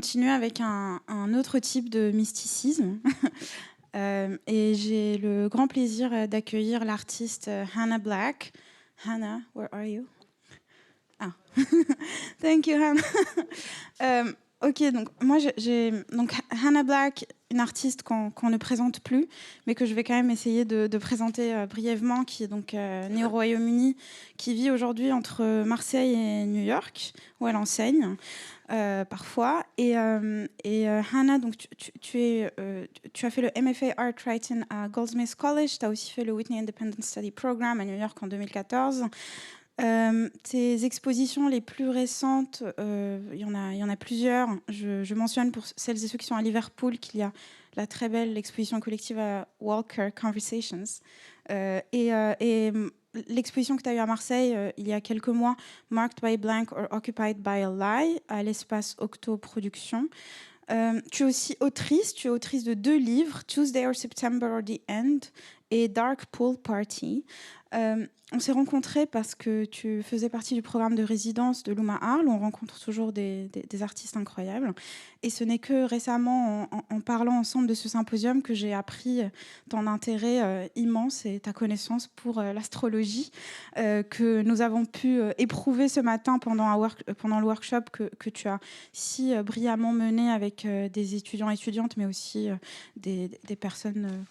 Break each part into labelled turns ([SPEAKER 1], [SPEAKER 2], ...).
[SPEAKER 1] Continuer avec un autre type de mysticisme. Et j'ai le grand plaisir d'accueillir l'artiste Hannah Black. Hannah, where are you? Ah, thank you, Hannah. Ok, donc moi j'ai donc Hannah Black, une artiste qu'on ne présente plus, mais que je vais quand même essayer de présenter brièvement, qui est donc née au Royaume-Uni, qui vit aujourd'hui entre Marseille et New York, où elle enseigne. Parfois. Et Hannah, donc tu as fait le MFA Art Writing à Goldsmiths College, tu as aussi fait le Whitney Independent Study Program à New York en 2014. Tes expositions les plus récentes, il y en a plusieurs. Je mentionne pour celles et ceux qui sont à Liverpool qu'il y a la très belle exposition collective à Walker Conversations. Et l'exposition que tu as eue à Marseille il y a quelques mois, Marked by Blank or Occupied by a Lie, à l'espace Octo Productions. Tu es aussi autrice, de 2 livres, Tuesday or September or the End et Dark Pool Party. On s'est rencontrés parce que tu faisais partie du programme de résidence de LUMA Arles, où on rencontre toujours des artistes incroyables. Et ce n'est que récemment, en parlant ensemble de ce symposium, que j'ai appris ton intérêt immense et ta connaissance pour l'astrologie, que nous avons pu éprouver ce matin pendant le workshop que tu as si brillamment mené avec des étudiants et étudiantes, mais aussi des personnes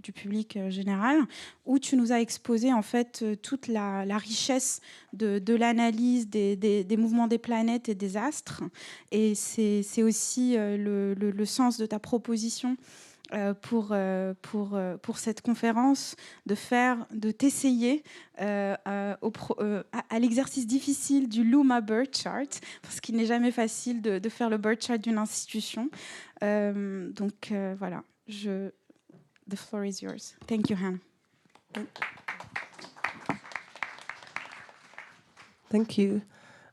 [SPEAKER 1] du public général, où tu nous as exposé en fait toute la richesse de l'analyse des mouvements des planètes et des astres. Et c'est aussi le sens de ta proposition pour cette conférence, de t'essayer à l'exercice difficile du LUMA Birth Chart, parce qu'il n'est jamais facile de faire le birth chart d'une institution. Donc voilà, the floor is yours. Thank you, Hannah.
[SPEAKER 2] Thank you.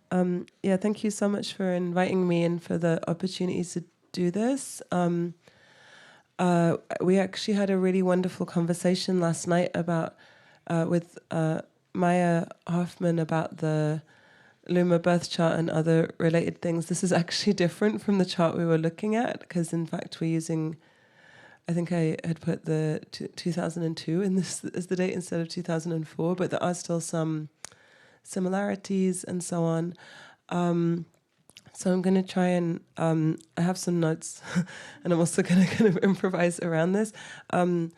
[SPEAKER 2] Thank you so much for inviting me and for the opportunity to do this. We actually had a really wonderful conversation last night about with Maya Hoffman about the LUMA birth chart and other related things. This is actually different from the chart we were looking at, because in fact we're using, I think I had put the 2002 in this as the date instead of 2004, but there are still some similarities and so on. So I'm going to try and I have some notes and I'm also going to kind of improvise around this. How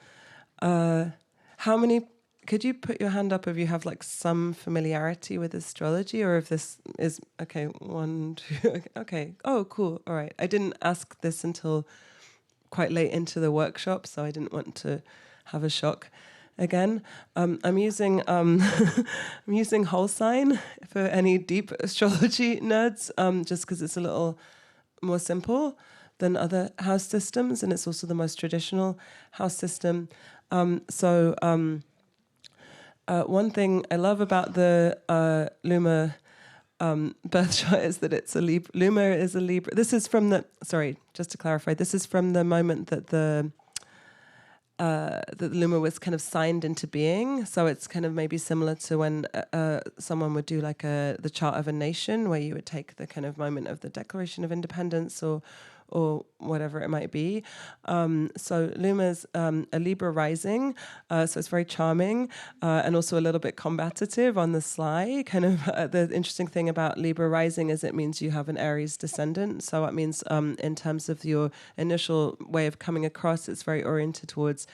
[SPEAKER 2] many, could you put your hand up if you have like some familiarity with astrology, or if this is, okay, 1, 2, okay. Oh, cool. All right. I didn't ask this until quite late into the workshop, so I didn't want to have a shock again. I'm using I'm using whole sign for any deep astrology nerds, just because it's a little more simple than other house systems, and it's also the most traditional house system. One thing I love about the LUMA birth chart is that it's a Libra. LUMA is a Libra. This is from the, sorry, just to clarify, this is from the moment that the LUMA was kind of signed into being. So it's kind of maybe similar to when someone would do like the chart of a nation, where you would take the kind of moment of the Declaration of Independence or whatever it might be. So LUMA's a Libra rising, so it's very charming and also a little bit combative on the sly. Kind of the interesting thing about Libra rising is it means you have an Aries descendant. So it means in terms of your initial way of coming across, it's very oriented towards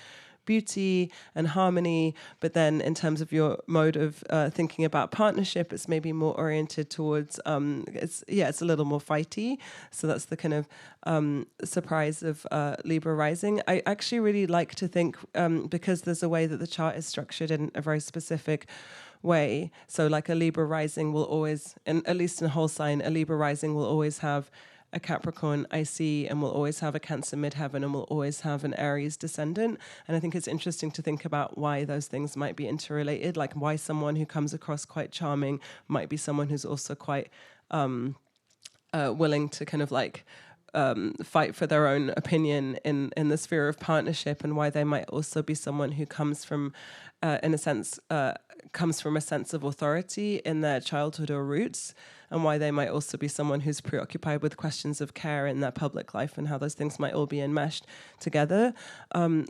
[SPEAKER 2] beauty and harmony, but then in terms of your mode of thinking about partnership, it's maybe more oriented towards it's a little more fighty. So that's the kind of surprise of Libra rising. I actually really like to think, because there's a way that the chart is structured in a very specific way. So like a Libra rising will always, and at least in a whole sign, a Libra rising will always have a Capricorn IC, and will always have a Cancer midheaven, and will always have an Aries descendant. And I think it's interesting to think about why those things might be interrelated, like why someone who comes across quite charming might be someone who's also quite willing to kind of like fight for their own opinion in the sphere of partnership, and why they might also be someone who comes from, in a sense, comes from a sense of authority in their childhood or roots, and why they might also be someone who's preoccupied with questions of care in their public life and how those things might all be enmeshed together.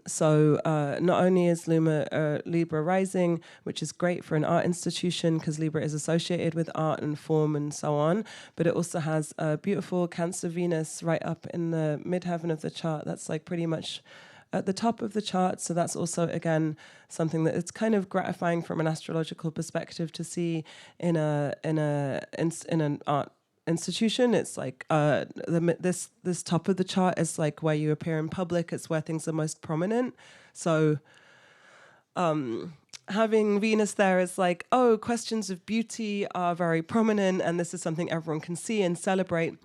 [SPEAKER 2] So not only is Luma Libra rising, which is great for an art institution because Libra is associated with art and form and so on, but it also has a beautiful Cancer Venus right up in the midheaven of the chart. That's like pretty much at the top of the chart. So that's also, again, something that it's kind of gratifying from an astrological perspective to see in an art institution. It's like this top of the chart is like where you appear in public. It's where things are most prominent. So having Venus there is like, oh, questions of beauty are very prominent, and this is something everyone can see and celebrate.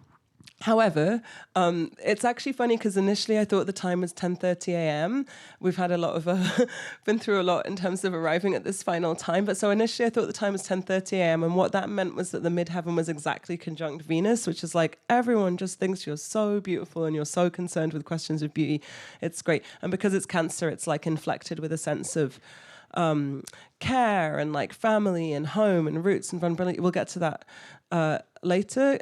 [SPEAKER 2] However, it's actually funny because initially I thought the time was 10:30 a.m. We've had a lot of, been through a lot in terms of arriving at this final time. But so initially I thought the time was 10:30 a.m. And what that meant was that the midheaven was exactly conjunct Venus, which is like, everyone just thinks you're so beautiful and you're so concerned with questions of beauty. It's great. And because it's Cancer, it's like inflected with a sense of care and like family and home and roots and vulnerability. We'll get to that later.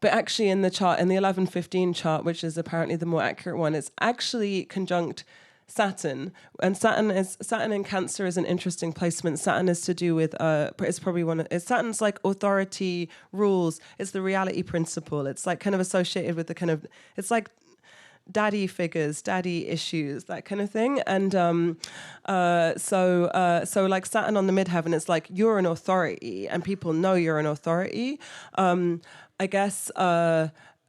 [SPEAKER 2] But actually in the chart, in the 1115 chart, which is apparently the more accurate one, it's actually conjunct Saturn. And Saturn in Cancer is an interesting placement. Saturn is to do with, it's probably Saturn's like authority, rules. It's the reality principle. It's like kind of associated with the kind of, it's like daddy figures, daddy issues, that kind of thing. And so like Saturn on the midheaven, it's like you're an authority and people know you're an authority. I guess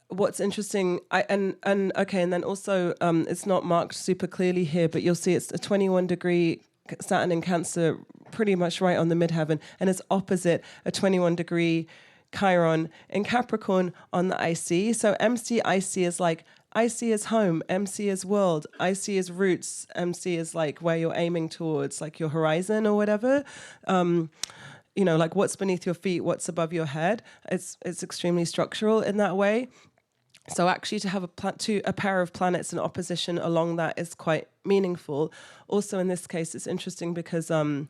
[SPEAKER 2] what's interesting, and then also it's not marked super clearly here, but you'll see it's a 21 degree Saturn in Cancer, pretty much right on the midheaven, and it's opposite a 21 degree Chiron in Capricorn on the IC. So MC IC is like, IC is home, MC is world, IC is roots, MC is like where you're aiming towards, like your horizon or whatever. You know, like what's beneath your feet, what's above your head. It's extremely structural in that way. So actually to have a pair of planets in opposition along that is quite meaningful. Also in this case, it's interesting because I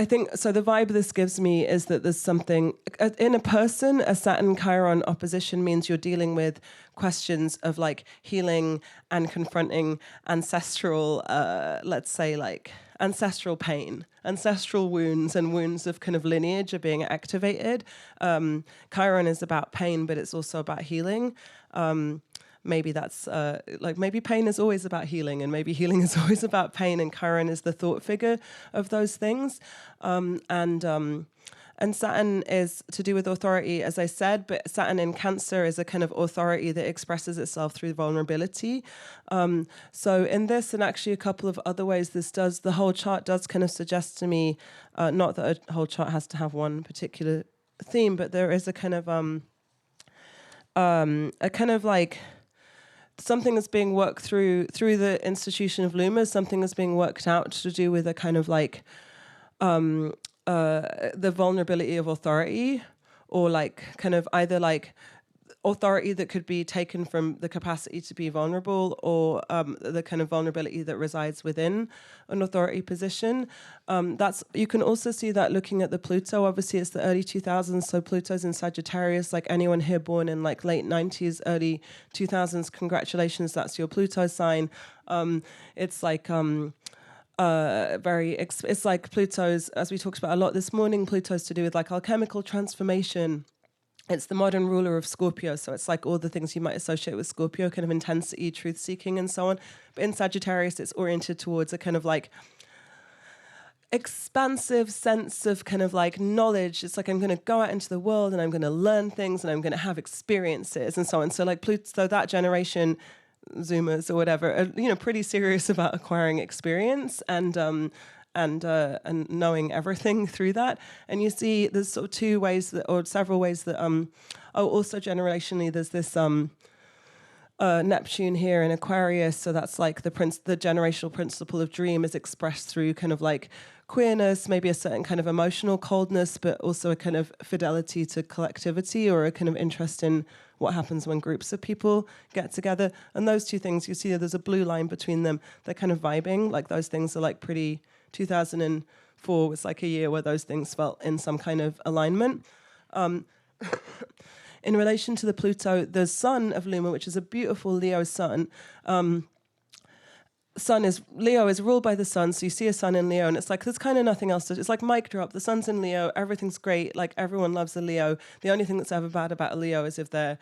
[SPEAKER 2] think, so the vibe this gives me is that there's something, in a person, a Saturn-Chiron opposition means you're dealing with questions of like healing and confronting ancestral, let's say like ancestral pain, ancestral wounds and wounds of kind of lineage are being activated. Chiron is about pain, but it's also about healing. Maybe that's maybe pain is always about healing, and maybe healing is always about pain, and Chiron is the thought figure of those things. And Saturn is to do with authority, as I said, but Saturn in Cancer is a kind of authority that expresses itself through vulnerability. So in this, and actually a couple of other ways the whole chart does kind of suggest to me, not that a whole chart has to have one particular theme, but there is a kind of like, something is being worked through the institution of Luma, something is being worked out to do with a kind of like, the vulnerability of authority, or like kind of either like authority that could be taken from the capacity to be vulnerable, or the kind of vulnerability that resides within an authority position. You can also see that looking at the Pluto. Obviously it's the early 2000s, so Pluto's in Sagittarius. Like anyone here born in like late 90s, early 2000s, congratulations, that's your Pluto sign. It's like it's like Pluto's, as we talked about a lot this morning, Pluto's to do with like alchemical transformation. It's the modern ruler of Scorpio, so it's like all the things you might associate with Scorpio, kind of intensity, truth-seeking, and so on. But in Sagittarius, it's oriented towards a kind of like expansive sense of kind of like knowledge. It's like, I'm going to go out into the world and I'm going to learn things and I'm going to have experiences and so on. So like Pluto, that generation, Zoomers or whatever, are, pretty serious about acquiring experience and knowing everything through that. And you see there's sort of two ways that, or several ways that, also generationally there's this Neptune here in Aquarius. So that's like the generational principle of dream is expressed through kind of like queerness, maybe a certain kind of emotional coldness, but also a kind of fidelity to collectivity, or a kind of interest in what happens when groups of people get together. And those two things, you see there's a blue line between them. They're kind of vibing, like those things are like pretty 2004 4 was like a year where those things felt in some kind of alignment. In relation to the Pluto, the sun of Luma, which is a beautiful Leo sun, Leo is ruled by the sun, so you see a sun in Leo, and it's like there's kind of nothing else. It's like mic drop. The sun's in Leo, everything's great. Like everyone loves a Leo. The only thing that's ever bad about a Leo is if they're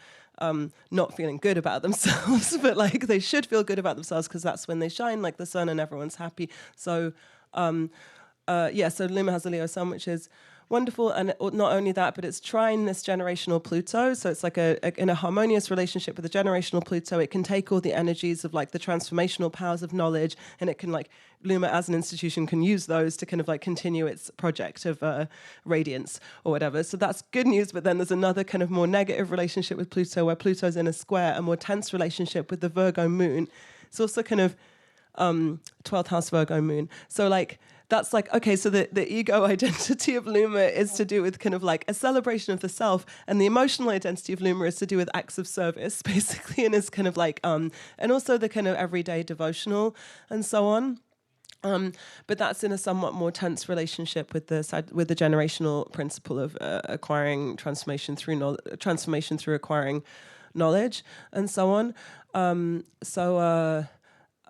[SPEAKER 2] not feeling good about themselves. But like they should feel good about themselves because that's when they shine, like the sun, and everyone's happy. So so Luma has a Leo sun, which is wonderful, and not only that, but it's trine this generational Pluto, so it's like in a harmonious relationship with the generational Pluto. It can take all the energies of like the transformational powers of knowledge, and it can like Luma as an institution can use those to kind of like continue its project of radiance or whatever. So that's good news. But then there's another kind of more negative relationship with Pluto, where Pluto's in a square, a more tense relationship with the Virgo moon. It's also kind of 12th house Virgo moon. So like that's like, okay, so the ego identity of Luma is to do with kind of like a celebration of the self, and the emotional identity of Luma is to do with acts of service, basically, and is kind of like, and also the kind of everyday devotional and so on. But that's in a somewhat more tense relationship with the generational principle of acquiring transformation through acquiring knowledge and so on. So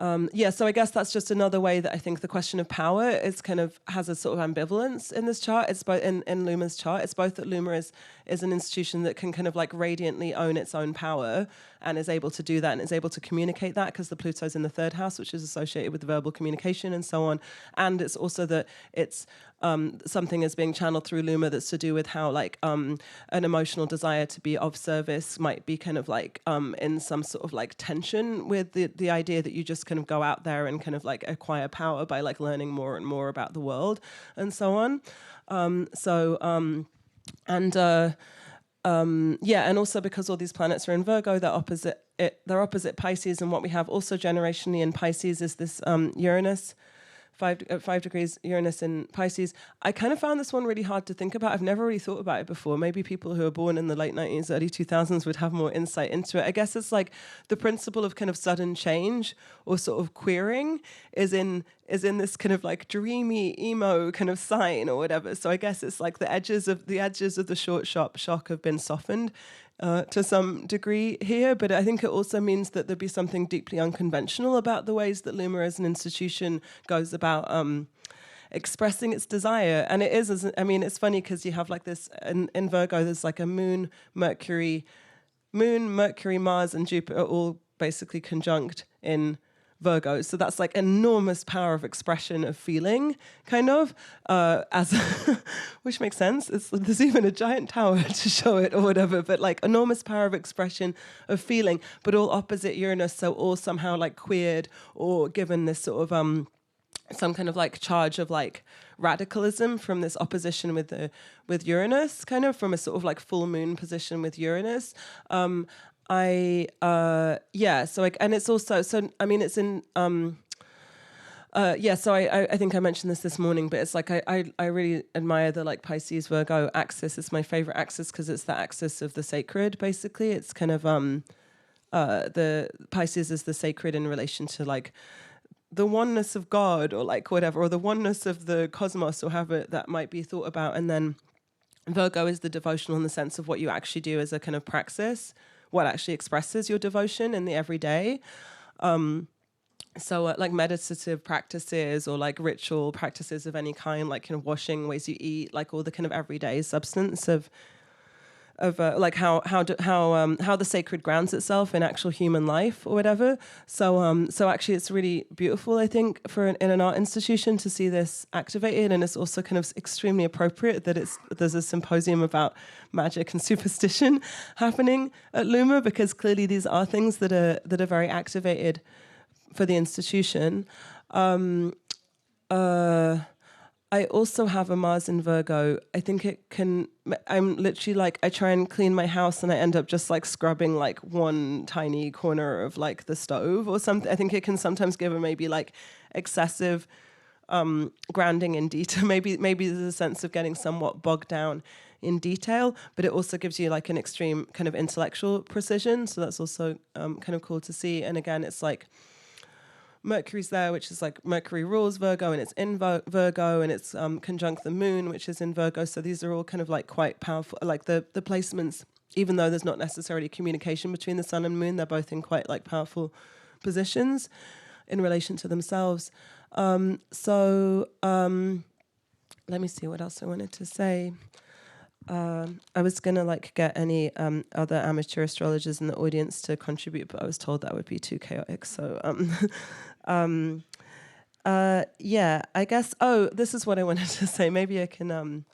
[SPEAKER 2] I guess that's just another way that I think the question of power is kind of has a sort of ambivalence in this chart. It's both in Luma's chart. It's both that Luma is an institution that can kind of like radiantly own its own power and is able to do that and is able to communicate that because the Pluto's in the 3rd house, which is associated with verbal communication and so on. And it's also that it's something is being channeled through Luma that's to do with how like an emotional desire to be of service might be kind of like in some sort of like tension with the idea that you just kind of go out there and kind of like acquire power by like learning more and more about the world and so on. And also because all these planets are in Virgo, they're opposite Pisces, and what we have also generationally in Pisces is this Uranus. 5 degrees Uranus in Pisces. I kind of found this one really hard to think about. I've never really thought about it before. Maybe people who are born in the late 90s, early 2000s would have more insight into it. I guess it's like the principle of kind of sudden change or sort of queering is in this kind of like dreamy emo kind of sign or whatever. So I guess it's like the edges of the short shock have been softened to some degree here, but I think it also means that there'd be something deeply unconventional about the ways that Luma as an institution goes about expressing its desire. And it is, it's funny because you have like this, in Virgo, there's like a Moon, Mercury, Mars, and Jupiter all basically conjunct in Virgo. So that's like enormous power of expression of feeling, kind of, which makes sense. There's even a giant tower to show it or whatever, but like enormous power of expression of feeling, but all opposite Uranus, so all somehow like queered or given this sort of some kind of like charge of like radicalism from this opposition with Uranus, kind of from a sort of like full moon position with Uranus. And it's also, so I mean, it's in, so I think I mentioned this morning, but it's like I really admire the like Pisces Virgo axis. It's my favorite axis because it's the axis of the sacred, basically. It's kind of, the Pisces is the sacred in relation to like the oneness of God or like whatever, or the oneness of the cosmos or however that might be thought about. And then Virgo is the devotional in the sense of what you actually do as a kind of praxis, what actually expresses your devotion in the everyday. So like meditative practices or like ritual practices of any kind, like kind of washing, ways you eat, like all the kind of everyday substance of like how the sacred grounds itself in actual human life or whatever. So actually it's really beautiful, I think, in an art institution to see this activated, and it's also kind of extremely appropriate that there's a symposium about magic and superstition happening at Luma, because clearly these are things that are very activated for the institution. I also have a Mars in Virgo. I think I'm literally like, I try and clean my house and I end up just like scrubbing like one tiny corner of like the stove or something. I think it can sometimes give a maybe like excessive grounding in detail. Maybe there's a sense of getting somewhat bogged down in detail, but it also gives you like an extreme kind of intellectual precision. So that's also kind of cool to see. And again, it's like, Mercury's there, which is like Mercury rules Virgo, and it's in Virgo, and it's conjunct the moon, which is in Virgo. So these are all kind of like quite powerful, like the placements, even though there's not necessarily communication between the sun and moon, they're both in quite like powerful positions in relation to themselves. Let me see what else I wanted to say. I was going to like get any other amateur astrologers in the audience to contribute, but I was told that would be too chaotic. So, yeah, I guess, this is what I wanted to say. Maybe I can,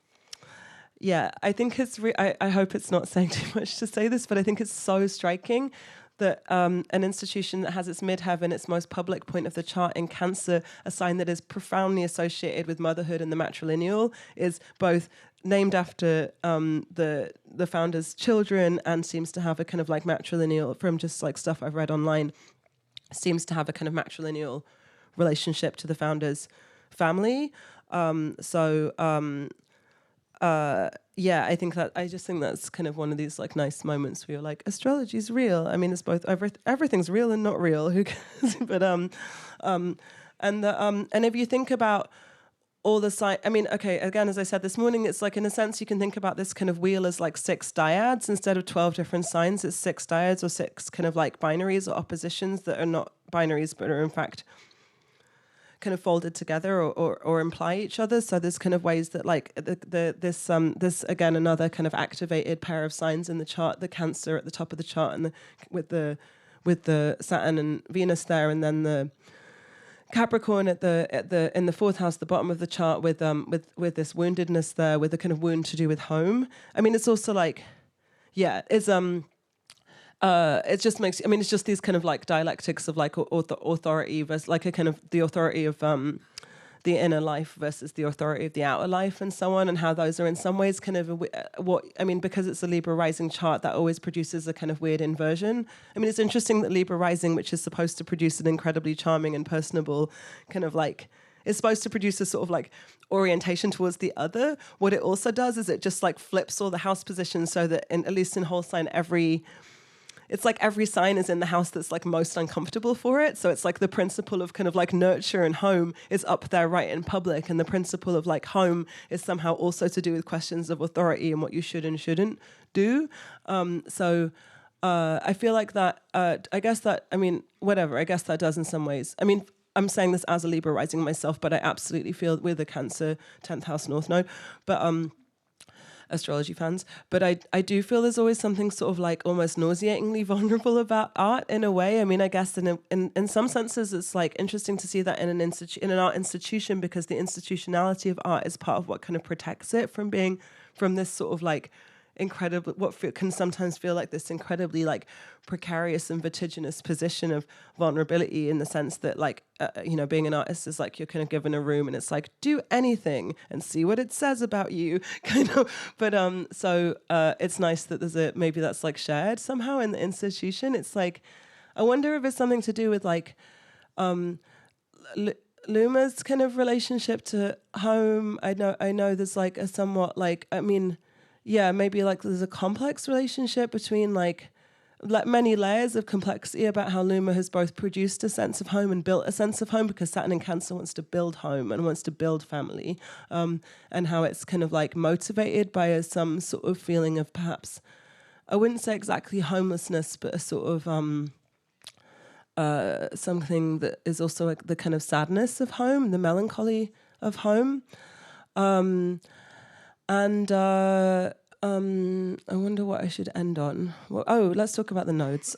[SPEAKER 2] I think it's, I hope it's not saying too much to say this, but I think it's so striking that an institution that has its midheaven, its most public point of the chart in Cancer, a sign that is profoundly associated with motherhood and the matrilineal, is both named after the founder's children and seems to have a kind of like matrilineal, from just like stuff I've read online, seems to have a kind of matrilineal relationship to the founder's family. I think I just think that's kind of one of these like nice moments where you're like, astrology's real. I mean, it's both everything's real and not real. Who cares? But and if you think about all the signs, I mean, okay, again, as I said this morning, it's like in a sense you can think about this kind of wheel as like 6 dyads instead of 12 different signs. It's 6 dyads or 6 kind of like binaries or oppositions that are not binaries but are in fact kind of folded together or imply each other. So there's kind of ways that like this again another kind of activated pair of signs in the chart, the Cancer at the top of the chart and with the Saturn and Venus there, and then the Capricorn in the 4th house, the bottom of the chart with this woundedness there, with a kind of wound to do with home. I mean, it's also like, it just makes, I mean, it's just these kind of like dialectics of like authority versus like a kind of the authority of the inner life versus the authority of the outer life and so on, and how those are in some ways kind of because it's a Libra rising chart, that always produces a kind of weird inversion. I mean, it's interesting that Libra rising, which is supposed to produce an incredibly charming and personable kind of like, it's supposed to produce a sort of like orientation towards the other. What it also does is it just like flips all the house positions so that at least in whole sign it's like every sign is in the house that's like most uncomfortable for it. So it's like the principle of kind of like nurture and home is up there right in public. And the principle of like home is somehow also to do with questions of authority and what you should and shouldn't do. I feel like that, I guess that, I mean, whatever, I guess that does in some ways. I mean, I'm saying this as a Libra rising myself, but I absolutely feel with the Cancer 10th house North Node. But, astrology fans, but I do feel there's always something sort of like almost nauseatingly vulnerable about art in a way. I mean, I guess in some senses it's like interesting to see that in an art institution, because the institutionality of art is part of what kind of protects it from being from this sort of like incredible, can sometimes feel like this incredibly like precarious and vertiginous position of vulnerability, in the sense that like being an artist is like you're kind of given a room and it's like do anything and see what it says about you kind of, but it's nice that maybe that's like shared somehow in the institution. It's like I wonder if it's something to do with like Luma's kind of relationship to home. I know there's like a somewhat like, I mean, yeah, maybe like there's a complex relationship between like many layers of complexity about how Luma has both produced a sense of home and built a sense of home, because Saturn in Cancer wants to build home and wants to build family, and how it's kind of like motivated by some sort of feeling of perhaps, I wouldn't say exactly homelessness, but a sort of something that is also like the kind of sadness of home, the melancholy of home. I wonder what I should end on. Well, let's talk about the nodes.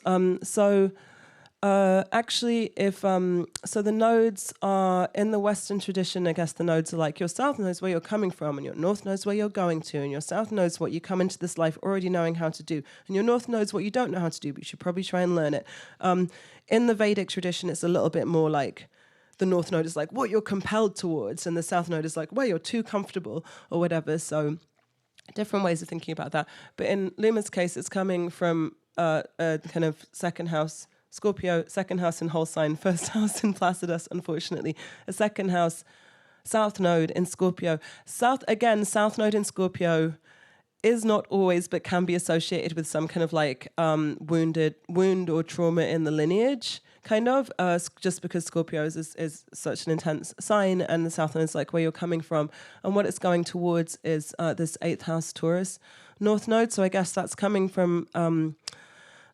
[SPEAKER 2] Actually, so the nodes are in the Western tradition. I guess the nodes are like your south knows where you're coming from, and your north knows where you're going to, and your south knows what you come into this life already knowing how to do, and your north knows what you don't know how to do, but you should probably try and learn it. In the Vedic tradition, it's a little bit more like the north node is like what you're compelled towards, and the south node is like where you're too comfortable or whatever. So different ways of thinking about that. But in Luma's case, it's coming from a kind of second house Scorpio, second house in whole sign, first house in Placidus, unfortunately. A second house, south node in Scorpio. South node in Scorpio is not always, but can be associated with some kind of like wound or trauma in the lineage, kind of, just because Scorpio is such an intense sign, and the South Node is like where you're coming from. And what it's going towards is this 8th house Taurus North Node. So I guess that's coming from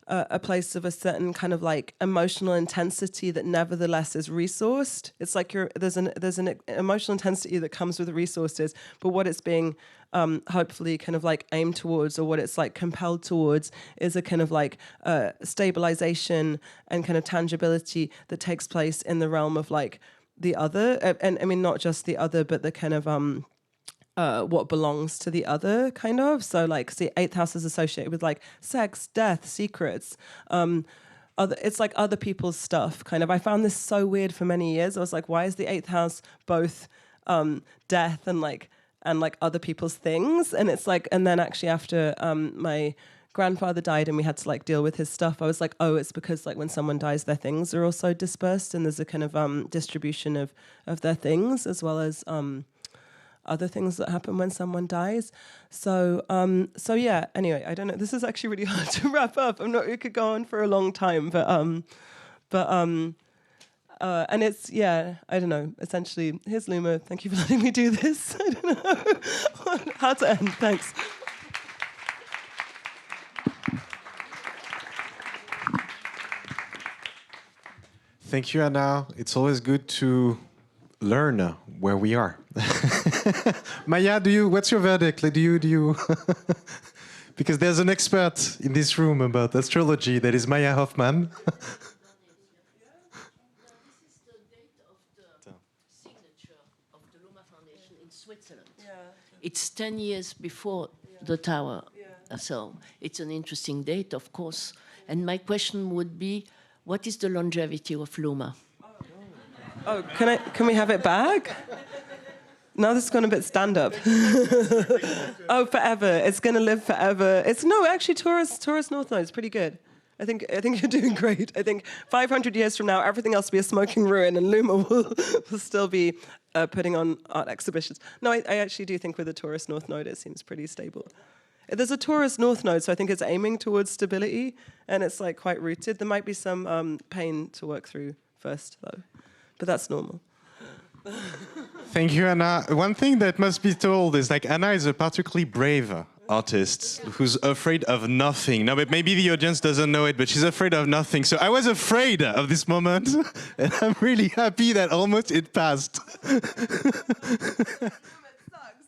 [SPEAKER 2] a place of a certain kind of like emotional intensity that nevertheless is resourced. It's like there's an emotional intensity that comes with the resources, but what it's being hopefully kind of like aimed towards, or what it's like compelled towards, is a kind of like stabilization and kind of tangibility that takes place in the realm of like the other, and I mean not just the other, but the kind of what belongs to the other, kind of. So like, see, 8th house is associated with like sex, death, secrets, it's like other people's stuff, kind of. I found this so weird for many years. I was like, why is the 8th house both death and like other people's things? And it's like, and then actually after my grandfather died and we had to like deal with his stuff, I was like, oh, it's because like when someone dies, their things are also dispersed, and there's a kind of distribution of their things, as well as other things that happen when someone dies. So yeah, anyway, I don't know. This is actually really hard to wrap up. We could go on for a long time, and it's, yeah, I don't know. Essentially, here's Luma. Thank you for letting me do this. I don't know how to end. Thanks.
[SPEAKER 3] Thank you, Anna. It's always good to learn where we are. Maya, what's your verdict? Do you because there's an expert in this room about astrology, that is Maya Hoffman.
[SPEAKER 4] This is the date of the signature of the LUMA Foundation in Switzerland. Yeah. It's 10 years before the tower. Yeah. So it's an interesting date, of course. And my question would be, what is the longevity of LUMA?
[SPEAKER 2] Oh, can we have it back? Now this has gone a bit stand-up. Oh, forever. It's going to live forever. Actually, Taurus North Node is pretty good. I think you're doing great. I think 500 years from now, everything else will be a smoking ruin, and LUMA will still be putting on art exhibitions. No, I actually do think with the Taurus North Node, it seems pretty stable. There's a Taurus North Node, so I think it's aiming towards stability, and it's like quite rooted. There might be some pain to work through first, though, but that's normal.
[SPEAKER 3] Thank you, Anna. One thing that must be told is like Anna is a particularly brave artist who's afraid of nothing. Now, but maybe the audience doesn't know it, but she's afraid of nothing. So I was afraid of this moment, and I'm really happy that almost it passed.